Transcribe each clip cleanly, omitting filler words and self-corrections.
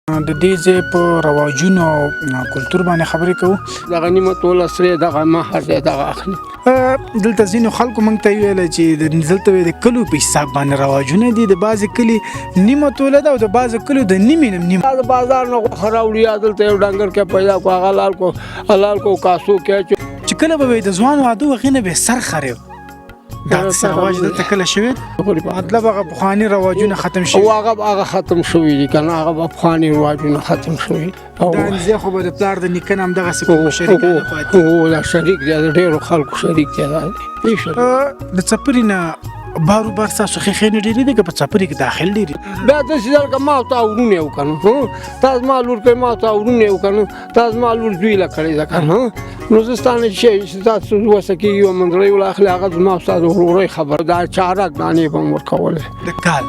د دې ځای په رواجونو او کلتور باندې خبرې کوو. دغه نیمه توله سرې دغه مهر دی دغه اخلي. دلته ځینو خلکو موږ ته ویل چې دلته د کلو په حساب باندې رواجونه دي. د بعضې کلي نیمه توله ده او د بعضې کلو د نیمې نه نیمه. د بازار نه غوښه راوړي یا دلته یو ډنګر کې پیدا کړو هغه حلال کو کاسو کې چې کله به وي د ځوان واده هغې نه به یې سر خرېب. دا رواج دلته کله شوی مطلب هغه پخواني رواجونه ختم شوي او هغه ختم شوي دي که نه هغه پخواني رواجونه ختم شوي. دا نږدې خو به د پلار د نیکه نه همدغسې کوم شریکانه پاتې. دا شریک دی د ډېرو خلکو شریک دی. د څپري نه بارو بار ستاسو ښیښې نه ډېرې دي که په څپري کې داخل ډېرې بیا داسې ځل که ما او تا ورونه یو که نه تا زما لور کوي ما او تا ورونه یو که نه تا زما لور دوی له کړې ده که نه نو زه ستا نه چې ستاسو وسه کېږي یوه منځلۍ ولاخلې هغه زما او ستا د ورورۍ خبره دا چارک دانې به م ورکولې د کال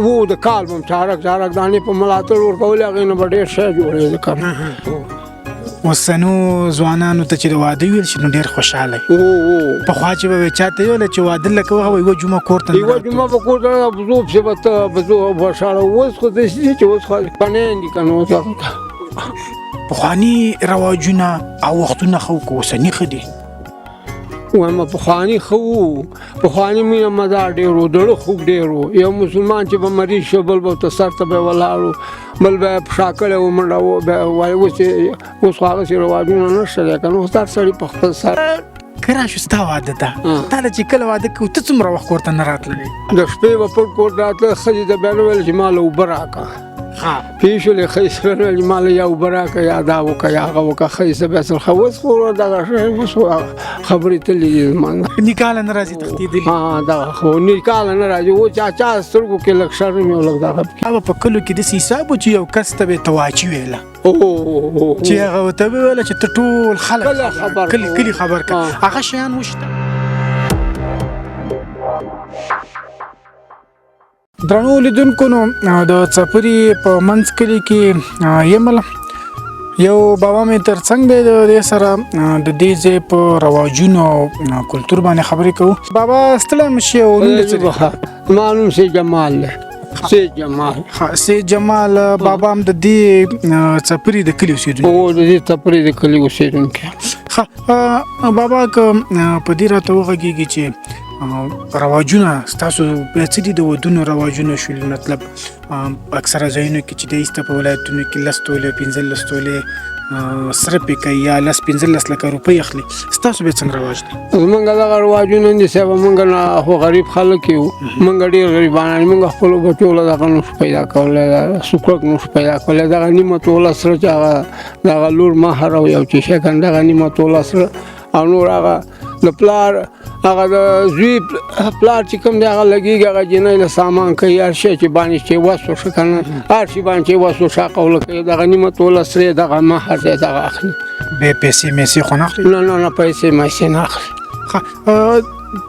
هو د کال به م چارک دانې په ملاتړ ورکولې هغې نه به ډېر شی جوړېده که نه. اوسنو ځوانانو ته چې د واده ویل شي نو ډېر خوشحاله وي. پخوا چې به چاته ویله چې واده لکه وغه یوه جمعه کور ته یوه جمعه به کور ته بزو پسې به ته بزو خوشحاله اوس خو داسې دي چې اوس خو پنین دي که نه پخواني رواجونه او وختونه ښه وو که اوسني ښه دي؟ وایم پخواني ښه وو. پخواني مینه مزار ډېر و زړه خوږ ډېر و. یو مسلمان چې به مریض شو بل به ورته سر ته به یې ولاړ و بل به یې پښا کړی و منډه و وایي اوس خو هغسې رواجونه نشته دی که نه اوس هر سړي په خپل سر که راشو ستا واده ته تا له چې کله واده کوو ته څومره وخت کور ته نه راتللی؟ د شپې به پټ کور ته راتله ښځې ته بیا نه ویل چې ما له اوبه راکړه پوه شولې ښځې سره نه ویل چې ما له یا اوبه راکړه یا دا وکړه یا هغه وکړه ښځې ته بیا سره اوس خو دغه اوس خبرې تللې دي زما نه نکاله نه راځي تښتېدلي دغه خو نکاله نه راځي اوس چا سترګو کې لږ شرم یو لږ دغه به په کلو کې داسې حساب و چې یو کس ته به یې تواچي ویله چې هغه ورته به ویله چې ته ټول خلک کلي خبر کړه هغه شیان وشته. درنو لیدونکو نو د څپري په منځ کلي کې یمله یو بابا مې تر څنګ دی د دې سره د دې ځای په رواجونو او کلتور باندې خبرې کوو. بابا ستړی مه شې او نوم دې څه دی؟ زما نوم سید جمال دی. سید جمال بابا هم د دې څپري د کلي اوسېدونکی؟ هو د دې څپري د کلي اوسېدونکی. بابا که په دې راته وغږېږي چې رواجونه ستاسو څه دي د ودونو رواجونه شول مطلب اکثره ځایونو کې چې د ایسته په ولایتونو کې 10 تولې 15 تولې سره پې کوي یا 10-15 لکه روپۍ اخلي ستاسو به څنګه رواج دی؟ زمونږ دغه رواجونه دي صاحب مونږ نه خو غریب خلک یو مونږ ډېر غریبان مونږ خپلو بچو له دغه نشو پیدا کولی سوکړک نشو پیدا کولی دغه نیمه توله سره چې هغه دغه لور مهر او یو چې شی کنه دغه نیمه توله سره او نور هغه د پلار هغه د زوی پلار چې کوم دی هغه لګېږي هغه جینۍ له سامان کوي هر شی چې باندې چې وس وشه که نه هر شي باندې چې وس وشه قوله کوي دغه نیمه توله سرې دغه مهر دی دغه اخلي. بیا پیسې میسې خو نه اخلي؟ نه پیسې میسې نه اخلي.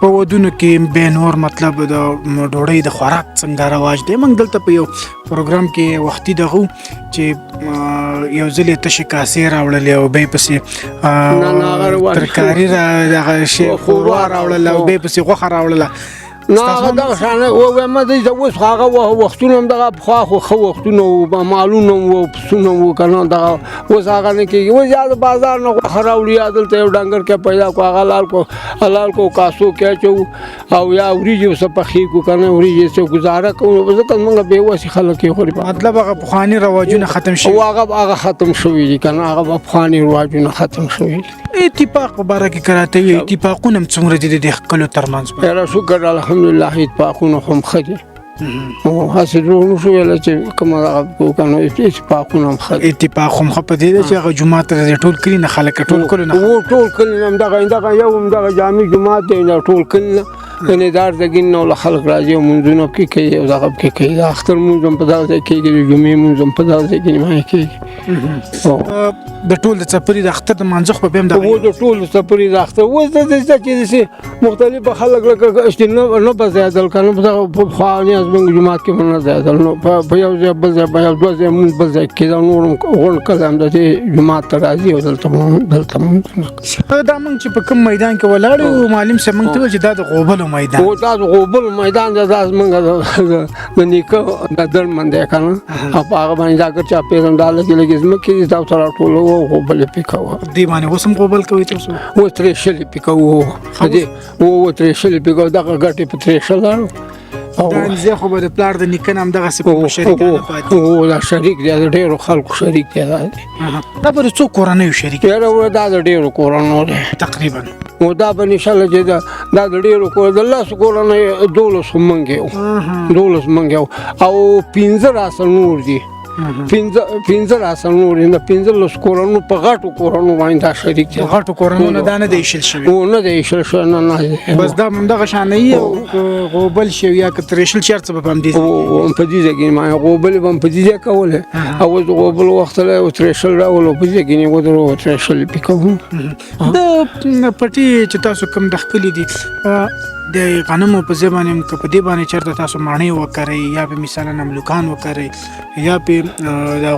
په ودونو کې بیا نور مطلب د ډوډۍ د خوراک څنګه رواج دی؟ موږ دلته په یو پروګرام کې وختي دغه چې یو ځل یې تشې کاسې راوړلې او بیا پسې ترکاري دغه شی ښوروا راوړله او بیا پسې غوښه راوړله. نه هغه دغه شانه ووایم زه اوس خو هغه وختونه هم دغه پخوا خو ښه وختونه وو مالونه هم وو پسونه هم وو که نه دغه اوس هغه نه کېږي اوس یا د بازار نه غوښه راوړي یا دلته یو ډنګر کې پیدا کړو هغه حلال کو کاسو کې اچوو او یا وریجې ورسه پخې کړو که نه وریجې څه ګزاره کوو ځکه زمونږ بېوسې خلک یې خوري. مطلب هغه پخواني رواجونه ختم شوي او هغه ختم شوي دي که نه هغه پخواني رواجونه ختم شوي دي. اتفاق په باره کې که راته وي اتفاقونه هم څومره دي د کلو تر منځ؟ یاره شکر الحمدلله اتفاقونه خو هم ښه دي او هسې دروغ نشو ویلی چې کومه دغه کوو که نه اتفاقونه هم ښه دي. اتفاق هم ښه په دې دی چې هغه جومات ته راځي ټول کلي نه خلک ټول کلو نه ټول کلي نه همدغه یو همدغه جامع جومات دی ټول کلي نه یعنې دار دګین نه له خلک راځي او مونځونه پکې کوي او دغه پکې کوي د اختر مونځ هم په دغه ځای کېږي د جمعې مونځ هم په دغه ځای کې نیمایي کېږي. د ټول د څپري د اختر د مانځه خو به هم دغه د ټول د څپري د اختر اوس داسې چې داسې مختلفه خلک لکه نه به زیاتل که نه په دغه پخواني زموږ جومات کې به نه زیاتل نو په یو ځای بل ځای په یو دوه ځای مونځ بل ځای کېده نور هم غونډ کله هم داسې جومات ته راځي او دلته مونځ دا موږ چې په کوم میدان کې ولاړ یو معلم صاحب موږ ته وویل چې دا د غوبلو میدان او دا غوبل میدان دا زمونږ د نیکه د درمند دی که نه او په هغه باندې دا که چا پیرنډاله کې لږې ځمکې دي دا ورته راټولوو او غوبل یې پې کوه دې باندې اوس هم غوبل کوي تاسو اوس ترېشل یې پې کوو ترېشل یې پې کوو دغه ګټې په ترېشل دا انځه خو به د پلار د نیکه نام دغسې په شریکانه پاتې او دا شریک دی د ډېرو خلکو شریک دی دا به د څو کورنیو شریک یاره دا د ډېرو کورنیو دی تقریبا او دا به انشاءالله چې دا د ډېرو کور د لسو کورنیو 12 موږ یو 12 موږ یو او 15 راسه نور دي 15 راسه نور دي د 15 کورنیو په غټو کورنیو باندې دا شریک دي غټو کورنیو نه دا نه دی ایښل شوي او نه دی ایښل شوی نه بس دا همدغه شانه وي او غوبل شوي یا که ترېشل چېرته به په همدې او په دې ځای کې ما غوبل به هم په دې ځای کولی او اوس د غوبل وخت او ترېشل راولو په دې کې نه ودرو ترېشل پې کوو د پټي چې تاسو کوم د ښکلي دي د غنمو په ځای باندې که په دې باندې چېرته تاسو ماڼۍ وکرئ یا په مثالا ملوکان وکرئ یا په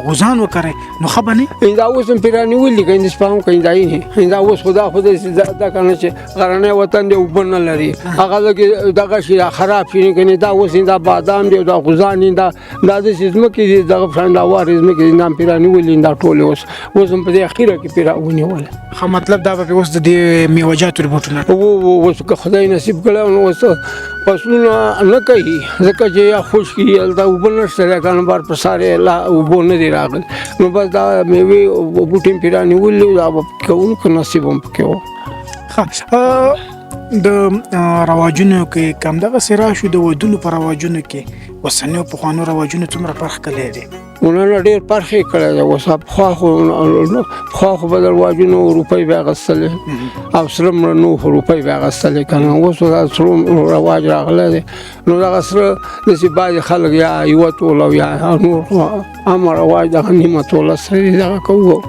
غوزان وکرئ نو ښه به نه دا اوس هم پرې رانیولي که هندوستان هم که هندایي نه دا اوس خو دا دا که نه چې غرنی وطن دی اوبه نه لري هغه لکه دغه شي خراب شي نه کنې دا اوس دا بادام دی دا غوزان دي دا داسې ځمکې دي دغه په شان دا وارې ځمکې دي دا هم پرې رانیولي دا ټولې اوس هم په دې اخیره کې پرې راونیوله ښه مطلب دا به اوس د دې میوهجاتو بوټونه اوس که خدای نصیب کړی نو اوس فصلونه نه کوي ځکه چې یا خشکي هلته اوبه نشته دی که نه بار په سارې اوبه نه دي راغلي نو بس دا میوې بوټي مې پرې رانیولي دا به پکې کوو که نصیب هم پکې و ښه د رواجونو کې که همدغسې راشو د ودونو په رواجونو کې اوسنیو پخوانو رواجونو څومره فرق کلی دی ونه ډېر فرق یې کړی دی اوس پخوا خو به د رواجونو روپۍ به اخیستلې او سره مړه روپۍ به اخیستلې که نه اوس دا سره رواج راغلی دی نو دغه سره داسې بعضې خلک یا یوه توله یا نور عام رواج دغه نیمه توله سره دي دغه کوو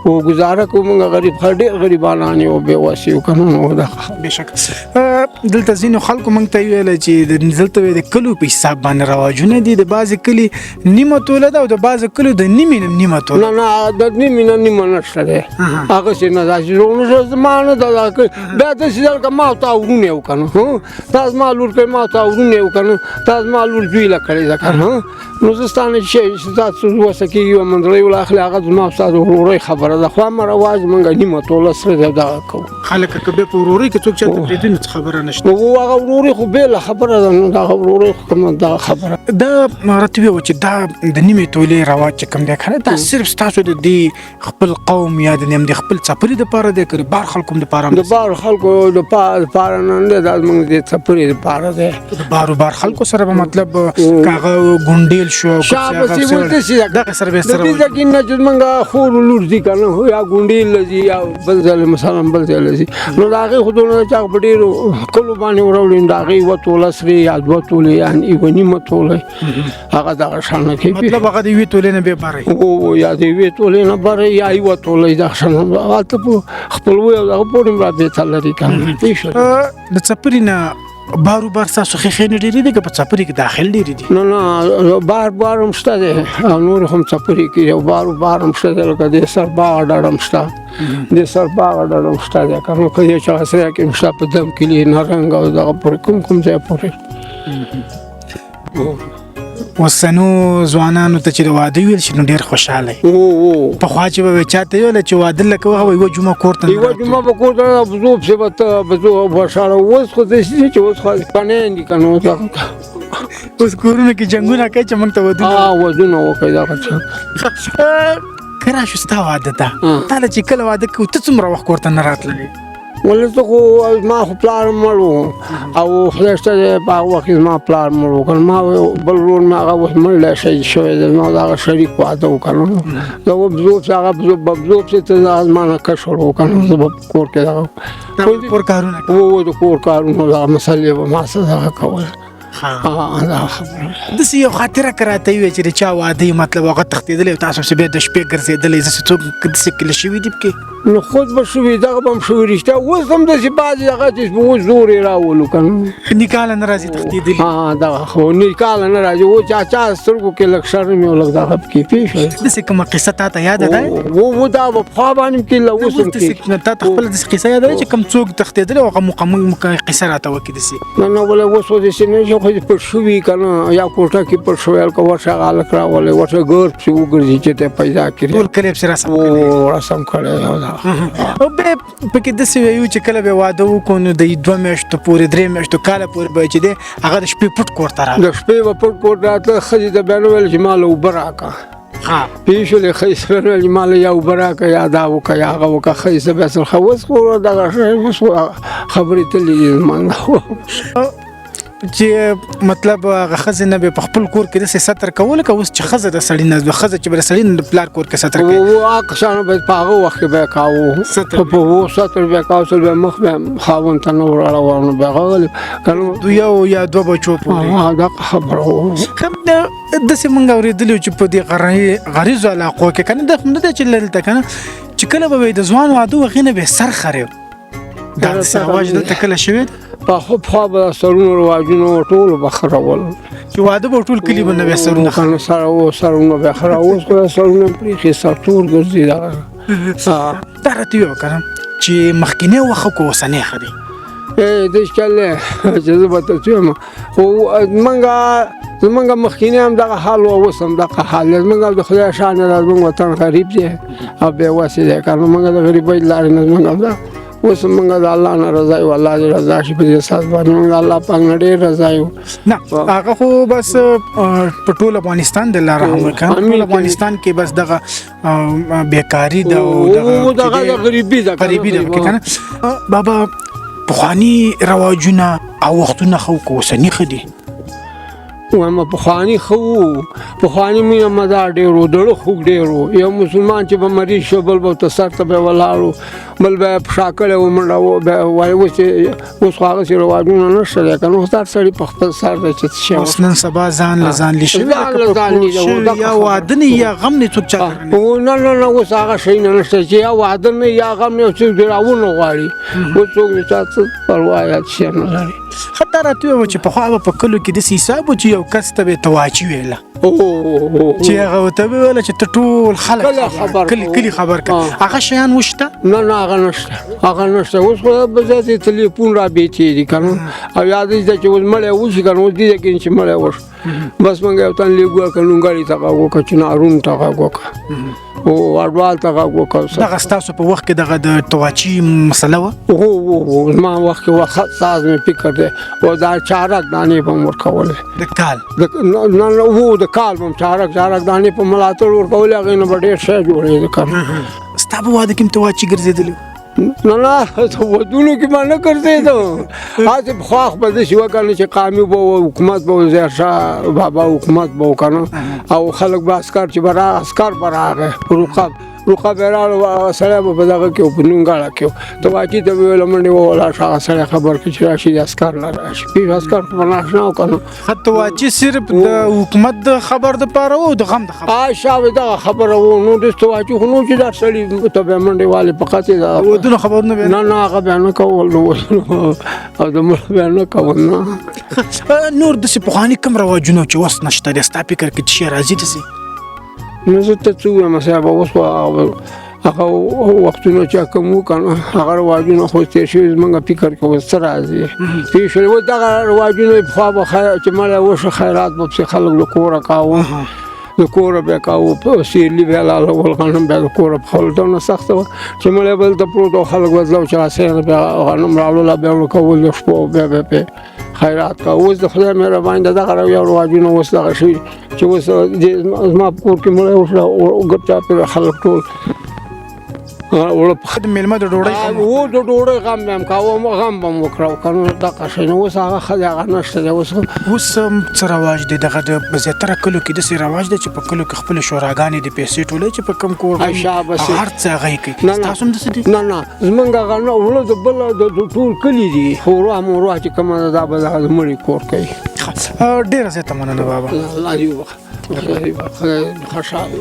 او گزاره کوو موږ غریب ډېر غریبانان یو بې وسې یو که نه نو دغه بېشکه دلته ځینو خلکو موږ ته ویله چې دلته د کلو په حساب باندې رواجونه دي د بعضې کلي نیمه توله ده او د بعضې کلو د نیمې نه نیمه توله نه د نیمې نه نیمه نشته دی هغسې نه داسې نشته زما نه ده بیا داسې ده لکه ما تا ورونه یو که نه تا زما لور کوي ما تا ورونه یو که نه تا زما لور جویله کړې ده که نه نو زه ستا نه چې تاسو وسه کېږي یوه منډلۍ ولاخلې هغه زما ستا د ورورۍ خبره ده خو هم رواج موږ نیمه توله سره دی دغه کوو خلک که بیا په ورورۍ کې څوک چېرته پرېږدي نو څه خبره نشته نو هغه ورورۍ خو بېله خبره ده نو دغه ورورۍ خو کومه دغه خبره دا راته ویې چې دا د نیمې تولې رواج چې کوم دی که نه دا صرف ستاسو د دې خپل قوم یا د خپل څپري دپاره دی که د بار خلکو هم دپاره د بار خلکو دپاره نه دی دا زموږ د څپري دپاره دی د بار خلکو سره به مطلب که هغه ګونډېل شو شابسې ورته دغه سره به سره د دې ځای کې نه چې زموږ خور لور دي که نه یا ګونډېل ځي یا بل ځای مثلا بل ځای ځي نو د هغې خو دونه چې هغه په ډېرو کلو باندې وراوړي نو د هغې یوه توله سرې یا دوه تولې یا یوه نیمه توله هغه دغه شانه کوي مطلب هغه د یوې تولې نه بیا بری یا د یوې تولې نه بری یا یوه توله دغه شانه هلته په خپلوۍ او دغه پورې هم رابطه لري که نه د څپري نه بارو بار ستاسو ښیښې نه ډېرې دي که په څپري کې داخل ډېرې دي نه بار هم شته دی او نور هم څپري کې یو بار هم شته دی لکه د سر باغ ډډ هم شته د سر باغ ډډ هم شته دی که نو که یو چا سره کې هم شته په دم کلي نرنګ او دغه پورې کوم ځای پورې اوسنو ځوانانو ته چې د واده ویل شي نو ډېر خوشحاله وي پخوا چې به چاته ویله چې واده لکه وهغه یوه جمعه کور ته یوه جمعه به کور ته بزو پسې به ته بزو خوشحاله اوس خو داسې دي چې اوس خو پنین دي که نه اوس کورونو کې جنګونه کوي چې موږ ته ودونه وکړي دغه څه که راشو ستا واده ته تا له چې کله واده کوو ته څومره وخت کور ته نه راتللې ولې ته خو ما خو پلار مړ و او خدای شته دی په هغه وخت کې زما پلار مړ و که نه ما بل ورور مې هغه اوس مړ دی شهید شوی دی زما د هغه شریک واده و که نه زه به بزو پسې هغه بزو پسې ته زما نه کشر و که نه زه به په کور کې دغه کور کارونه د کور کارونه دغه مسلې به ما څه دغه کوله دا خبره داسې یو خاطره که راته ووایې چې د چا واده مطلب هغه تښتېدلی او تاسو چې بیا د شپې ګرځېدلی داسې څوک داسې کله شوي دي پکې نو خود به شوي دغه به هم شوي رښتیا اوس هم داسې بعضې هغه چې اوس زور یې راولو که نه نکاله نه راځي تښتېدلي دغه خو نکاله نه راځي او چا سترګو کې لږ شرم یو لږ دغه پکې پېښ شوی داسې کومه قصه تا ته یاده ده و دا به پخوا باندې کې له اوس هم کې تا ته خپله داسې قصه یاده ده چې کوم څوک تښتېدلی او هغه قصه راته وکړي داسې نه ولې اوس داسې نه چې خو پټ شوي که نه یا کوټه کې پټ شوی هلکه ورشه هغه هلک راولی ورشه ګر پسې وګرځي چې ته پیدا کړي ټول کلی پسې رسم رسم کړی او بیا پکې داسې وایو چې کله به واده وکړو نو د 2 میاشتو پورې 3 میاشتو کاله پورې به چې دی هغه د شپې پټ کور ته راغی د شپې به پټ کور ته راتله ښځې ته بیا نه ویل چې ما له اوبه راکړه پېښ شولې ښځې ته ویل چې ما له یا اوبه راکړه یا دا وکړه یا هغه وکړه ښځې ته بیا څه اوس خو دغه اوس خبرې تللې دي زما چې مطلب هغه ښځې نه به په خپل کور کې داسې ستر کوله که اوس چې ښځه د سړي نه ښځه چې به د سړي نه د پلار کور کې ستر کوي هغه کسانو به په هغه وخت کې به یې کاوه په ستر به یې کاوه سل به مخ به خاوند ته نه ور اړوه نو به هغه که یو یا 2 بچو پورې دغه خبره وه داسې موږ اورېدلي وو چې په دې غریزو علاقو کې که نه دا خو نه ده چې دلته که نه چې کله به د ځوان واده و هغې نه به یې سر خرېب دا داسې رواج دلته کله شوی پخوا به سرونه رواجونه ټولو به خرول چې واده به ټول کلي به نه به سرونه خرول سرونه به خرول اوس خو سرونه پرېښي سر تور ګرځي دغه دا راته ووایه که نه چې مخکینی وخت خو که اوسنی ښه دی دې چلې چې زه به درته ووایم خو زمونږ مخکینی هم دغه حال و اوس هم دغه حال دی زمونږ د خدای شانې ده زمونږ وطن غریب دی او بې وسې دی که نه موږ د غریبۍ لارې نه زمونږ ده اوس موږ د الله نه رضا یو الله دې رضا شي په دې اساس باندې موږ الله پاک نه ډېر رضا یو نه هغه خو بس په ټول افغانستان د الله رحم وکړي ټول افغانستان کې بس دغه بیکاري ده او دغه غریبي ده که نه بابا پخواني رواجونه او وختونه خو که اوسني ښه دي وایم پخواني ښه وو پخواني مینه مزار ډېر و زړه خوږ ډېر و یو مسلمان چې به مریض شو بل به ورته سر ته به یې ولاړ و بل به یې پښا کړی و منډه و بیا وایي اوس خو هغسې رواجونه نشته دی که نه اوس هر سړي په خپل سر دی چې څه شی اوس نن سبا ځان له ځان لي شوي یا واده نه یا غم نه څوک چا نه اوس هغه شی نه نشته چې یا واده نه یا غم نه څوک دې راونه غواړي اوس څوک د چا څه پروا یا څه شی نه لري حتی راته ووایه چې پخوا به په کلو کې داسې حساب و چې یو کس ته به یې تواچي ویله چې هغه ورته ویله چې ته ټول خلک کلي خبر کړه هغه شیان وشته نه هغه نشته اوس خو به زیاتې تلیفون را بیتې دي که نه او یاد ده چې اوس مړی وشي که نه اوس دې کې چې مړی وشو بس موږ یو تن لیږو که نونګړي ته غږ وکړه چنارونو ته غږ وکړه او اډوال ته غږ وکړه دغه ستاسو په وخت کې دغه د تواچي مسله وه هو زما وخت کې وخت ساز مې فکر دی او دا چارک دانې به م ورکولې د کال نه د کال به م چارک دانې په ملاتړ ورکولې هغې نه به ډېر شی جوړېده که نه ستا په واده کې م تواچي ګرځېدلي نه ودونو کې ما نه ګرځېده هسې پخوا خو به داسې وکړه چې قامي به و حکومت به و ظاهرشاه بابا حکومت به و که نه او خلک به عسکر چې به عسکر به راغی روقه به یې راغله سړی به په دغه کې و په نونګاړه کې و تواچي ته به ویله منډې وولاړ شه هغه سړی خبر کړي چې راشي د عسکر نه راشي پېښ عسکر خو به ناشنا و که نه تواچي صرف د حکومت د خبر دپاره و او د غم د خبر شابه دغه خبره و نو داسې تواچي خو نو چې دا سړي ته به یې منډې والې په قطې د ودونو خبرونه نه هغه بیا نه کول نو او د مړه بیا نه کول نه نور داسې پخواني کوم رواجونه چې اوس نشته دی ستا فکر کې څه شی راځي داسې نو زه ته څه ووایم صاحب اوس هغه وختونه چې کوم وو که نه هغه رواجونه خو تېر شوي زموږ فکر کې اوس څه راځي پېښ شولې اوس دغه رواجونه پخوا به چې مړی وشو خیرات به پسې خلک د کوره کاوه د کوره به یې کاوه سیرلي به یې لالول غنم بیا د کوره پخول دونه سخته وه چې مړی به دلته پروت او خلک به تلل چې راسئ نه بیا غنم راوړله بیا ورکول د شپو بیا به پې خیرات کا اوس د خدای مهرباني ده دغه یو رواجونه اوس دغه شوي چې اوس زما په کور کې مړی وشله ګپ چاپېره خلک ټول د مېلمه د ډوډۍ و د ډوډۍ غم به م کاوه غم به م وکړه که نه دغه شی نو اوس هغه ښه دی هغه نشته دی اوس څه رواج دی دغه د زیاتره کلو کې داسې رواج دی چې په کلو کې خپلې شوراګانې د پیسې ټولوي چې په کوم کور هر څه هغه یې کوي ستاسو هم داسې دي نه زمونږ هغه نه وړه د بله د ټول کلي دي خو وروه مروه چې کومه ده دا به دغه د مړي کور کوي ډیره زیاته مننه بابا. الله دې وبخښي. خدای خوشحاله